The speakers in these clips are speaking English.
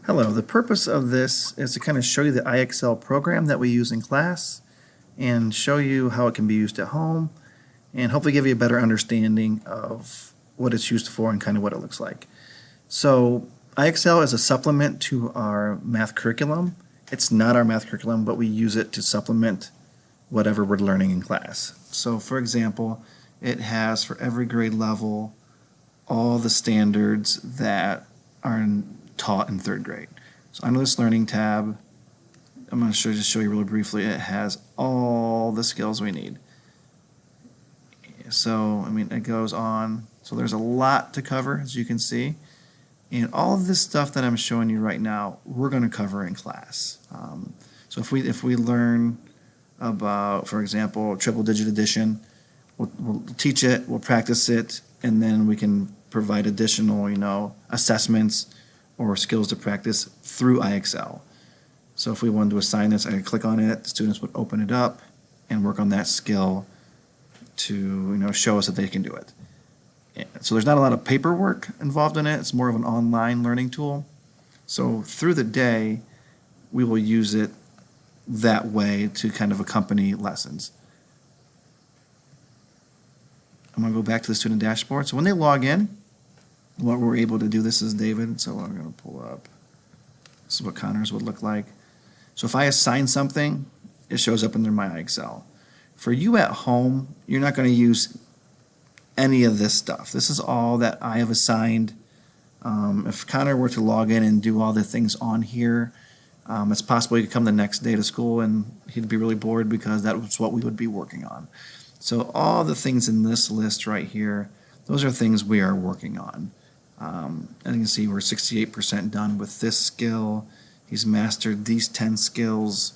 Hello, the purpose of this is to kind of show you the IXL program that we use in class and show you how it can be used at home and hopefully give you a better understanding of what it's used for and kind of what it looks like. So IXL is a supplement to our math curriculum. It's not our math curriculum, but we use it to supplement whatever we're learning in class. So for example, it has for every grade level all the standards that are taught in third grade. So under this learning tab, I'm going to just show you really briefly, it has all the skills we need. So, it goes on. So there's a lot to cover, as you can see. And all of this stuff that I'm showing you right now, we're going to cover in class. So if we learn about, for example, triple digit addition, we'll teach it, we'll practice it, and then we can provide additional, assessments or skills to practice through IXL. So if we wanted to assign this, I could click on it, the students would open it up and work on that skill to show us that they can do it. So there's not a lot of paperwork involved in it. It's more of an online learning tool. So through the day, we will use it that way to kind of accompany lessons. I'm going to go back to the student dashboard. So when they log in, what we're able to do, this is David, so I'm going to pull up. This is what Connor's would look like. So if I assign something, it shows up under my IXL. For you at home, you're not going to use any of this stuff. This is all that I have assigned. If Connor were to log in and do all the things on here, it's possible he could come the next day to school and he'd be really bored because that was what we would be working on. So all the things in this list right here, those are things we are working on. And you can see we're 68% done with this skill. He's mastered these 10 skills.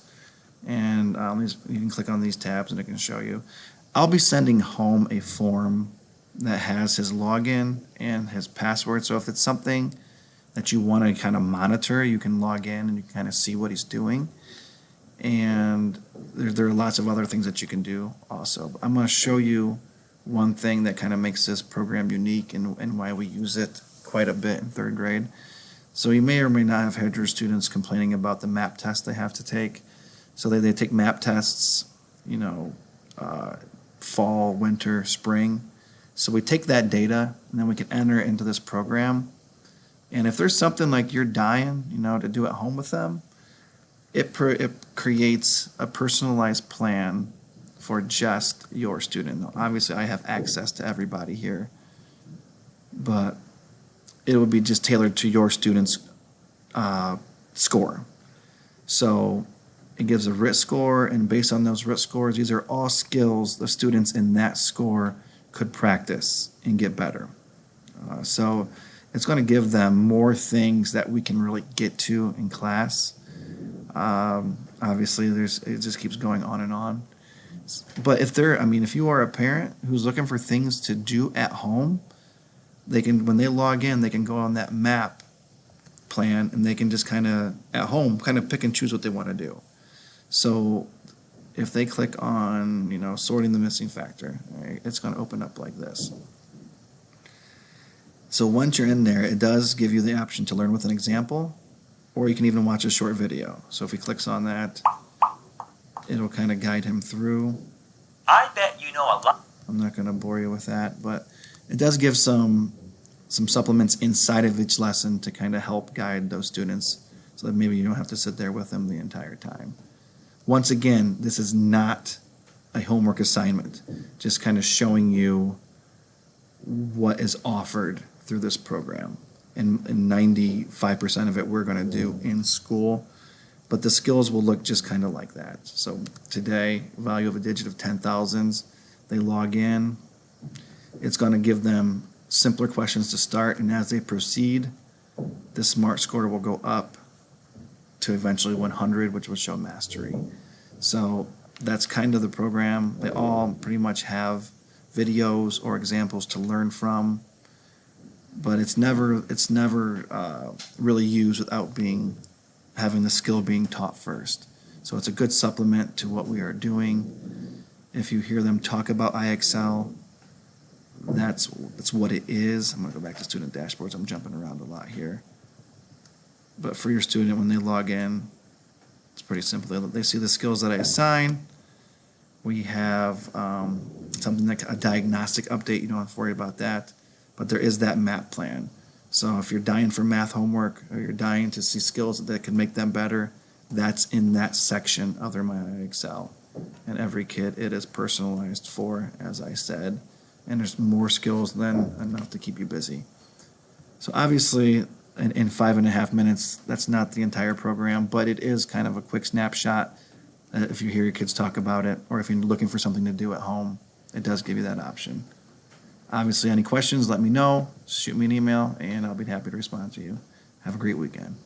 And you can click on these tabs and it can show you. I'll be sending home a form that has his login and his password. So if it's something that you want to kind of monitor, you can log in and you can kind of see what he's doing. And there are lots of other things that you can do also. But I'm going to show you one thing that kind of makes this program unique and why we use it quite a bit in third grade. So you may or may not have had your students complaining about the map test they have to take. So they take map tests, fall, winter, spring. So we take that data and then we can enter it into this program. And if there's something like you're dying, to do at home with them, it creates a personalized plan for just your student. Now, obviously, I have access to everybody here, but it would be just tailored to your student's score. So it gives a RIT score, and based on those RIT scores, these are all skills the students in that score could practice and get better. So it's going to give them more things that we can really get to in class. Obviously, it just keeps going on and on. But if you are a parent who's looking for things to do at home, when they log in, they can go on that map plan and they can just kind of at home pick and choose what they want to do. So if they click on sorting the missing factor, right, it's going to open up like this. So once you're in there, it does give you the option to learn with an example, or you can even watch a short video. So if he clicks on that, it'll kind of guide him through. I bet you know a lot. I'm not going to bore you with that, but it does give some supplements inside of each lesson to kind of help guide those students so that maybe you don't have to sit there with them the entire time. Once again, this is not a homework assignment, just kind of showing you what is offered through this program. And 95% of it we're going to do in school, but the skills will look just kind of like that. So today, value of a digit of 10,000s, they log in. It's going to give them simpler questions to start, and as they proceed, the SMART score will go up to eventually 100, which will show mastery. So that's kind of the program. They all pretty much have videos or examples to learn from, but it's never really used without having the skill being taught first. So it's a good supplement to what we are doing. If you hear them talk about IXL, that's what it is. I'm going to go back to student dashboards. I'm jumping around a lot here. But for your student, when they log in, it's pretty simple. They see the skills that I assign. We have something like a diagnostic update. You don't have to worry about that. But there is that map plan. So if you're dying for math homework or you're dying to see skills that can make them better, that's in that section of their My IXL. And every kid, it is personalized for, as I said. And there's more skills than enough to keep you busy. So obviously, in 5.5 minutes, that's not the entire program, but it is kind of a quick snapshot. If you hear your kids talk about it, or if you're looking for something to do at home, it does give you that option. Obviously, any questions, let me know. Shoot me an email, and I'll be happy to respond to you. Have a great weekend.